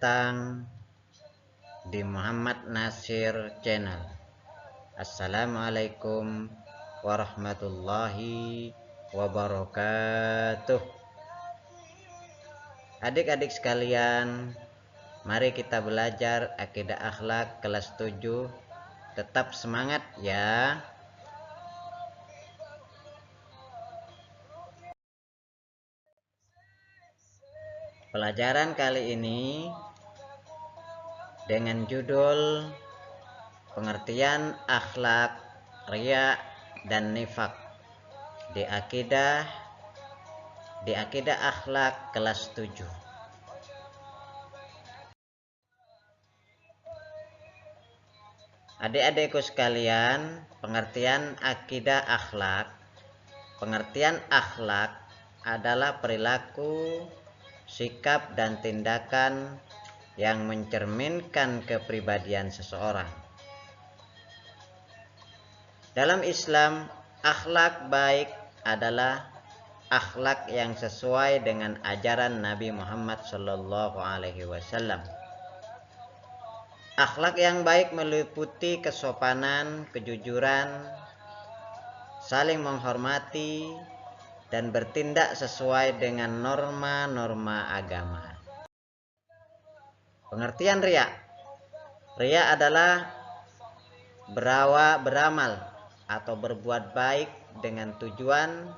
datang di Muhammad Nasir Channel. Assalamualaikum warahmatullahi wabarakatuh. Adik-adik sekalian, mari kita belajar akidah akhlak kelas 7. Tetap semangat ya. Pelajaran kali ini dengan judul pengertian akhlak, riya dan nifak di akidah akhlak kelas 7. Adik-adikku sekalian, pengertian akidah akhlak. Pengertian akhlak adalah perilaku, sikap dan tindakan yang mencerminkan kepribadian seseorang. Dalam Islam, akhlak baik adalah akhlak yang sesuai dengan ajaran Nabi Muhammad SAW. Akhlak yang baik meliputi kesopanan, kejujuran, saling menghormati, dan bertindak sesuai dengan norma-norma agama. Pengertian riya. Riya adalah beramal atau berbuat baik dengan tujuan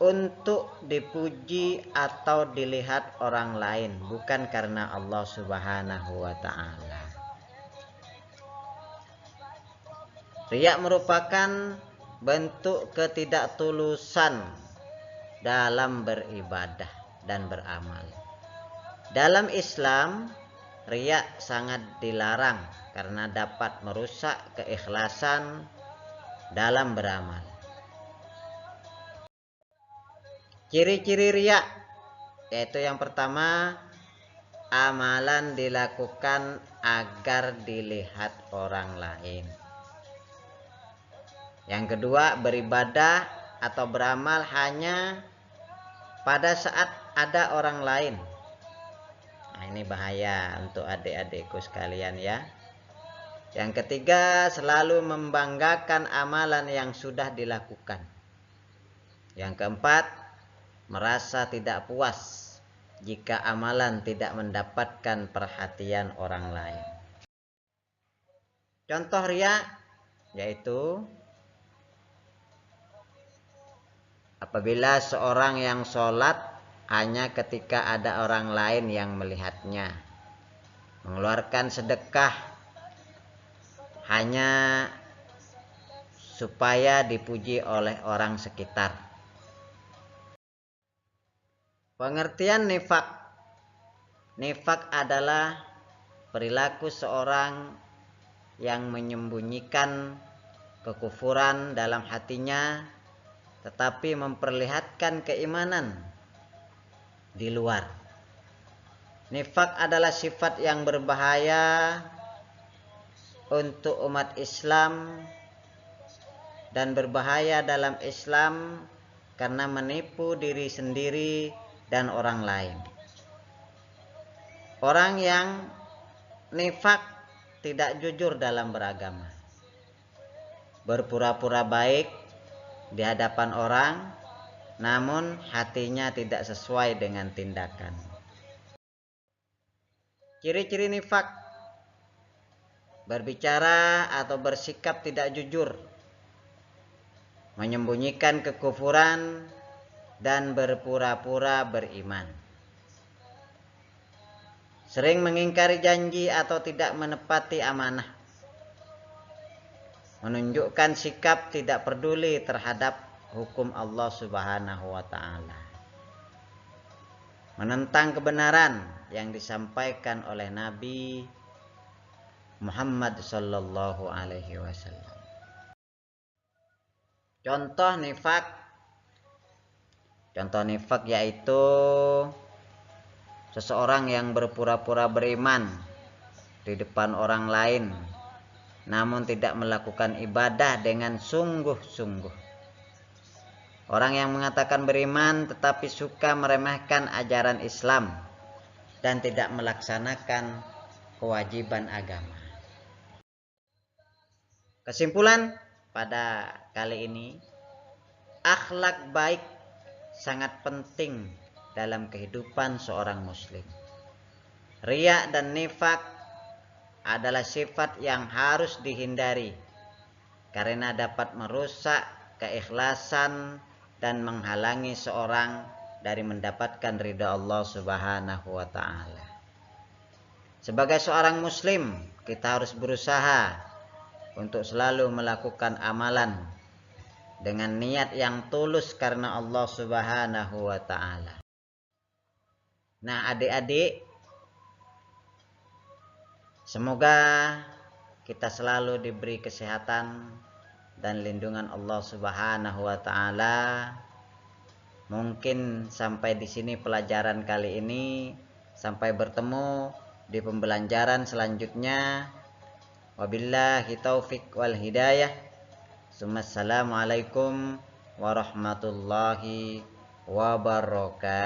untuk dipuji atau dilihat orang lain, bukan karena Allah Subhanahu wa ta'ala. Riya merupakan bentuk ketidaktulusan dalam beribadah dan beramal. Dalam Islam, riya sangat dilarang karena dapat merusak keikhlasan dalam beramal. Ciri-ciri riya yaitu yang pertama, amalan dilakukan agar dilihat orang lain. Yang kedua, beribadah atau beramal hanya pada saat ada orang lain. Nah, ini bahaya untuk adik-adikku sekalian ya. Yang ketiga, selalu membanggakan amalan yang sudah dilakukan. Yang keempat, merasa tidak puas jika amalan tidak mendapatkan perhatian orang lain. Contoh riya yaitu apabila seorang yang sholat hanya ketika ada orang lain yang melihatnya, mengeluarkan sedekah hanya supaya dipuji oleh orang sekitar. Pengertian nifak. Nifak adalah perilaku seorang yang menyembunyikan kekufuran dalam hatinya tetapi memperlihatkan keimanan di luar. Nifak adalah sifat yang berbahaya untuk umat Islam dan berbahaya dalam Islam karena menipu diri sendiri dan orang lain. Orang yang nifak tidak jujur dalam beragama, berpura-pura baik di hadapan orang, namun hatinya tidak sesuai dengan tindakan. Ciri-ciri nifak: berbicara atau bersikap tidak jujur, menyembunyikan kekufuran, dan berpura-pura beriman. Sering mengingkari janji atau tidak menepati amanah. Menunjukkan sikap tidak peduli terhadap hukum Allah Subhanahu wa ta'ala. Menentang kebenaran yang disampaikan oleh Nabi Muhammad sallallahu alaihi wasallam. Contoh nifak yaitu seseorang yang berpura-pura beriman di depan orang lain namun tidak melakukan ibadah dengan sungguh-sungguh. Orang yang mengatakan beriman tetapi suka meremehkan ajaran Islam dan tidak melaksanakan kewajiban agama. Kesimpulan pada kali ini, akhlak baik sangat penting dalam kehidupan seorang muslim. Riya dan nifak adalah sifat yang harus dihindari karena dapat merusak keikhlasan dan menghalangi seorang dari mendapatkan ridha Allah Subhanahu wa taala. Sebagai seorang muslim, kita harus berusaha untuk selalu melakukan amalan dengan niat yang tulus karena Allah Subhanahu wa taala. Nah, adik-adik, semoga kita selalu diberi kesehatan dan lindungan Allah Subhanahu wa taala. Mungkin sampai di sini pelajaran kali ini. Sampai bertemu di pembelajaran selanjutnya. Wabillahi taufik wal hidayah. Assalamualaikum warahmatullahi wabarakatuh.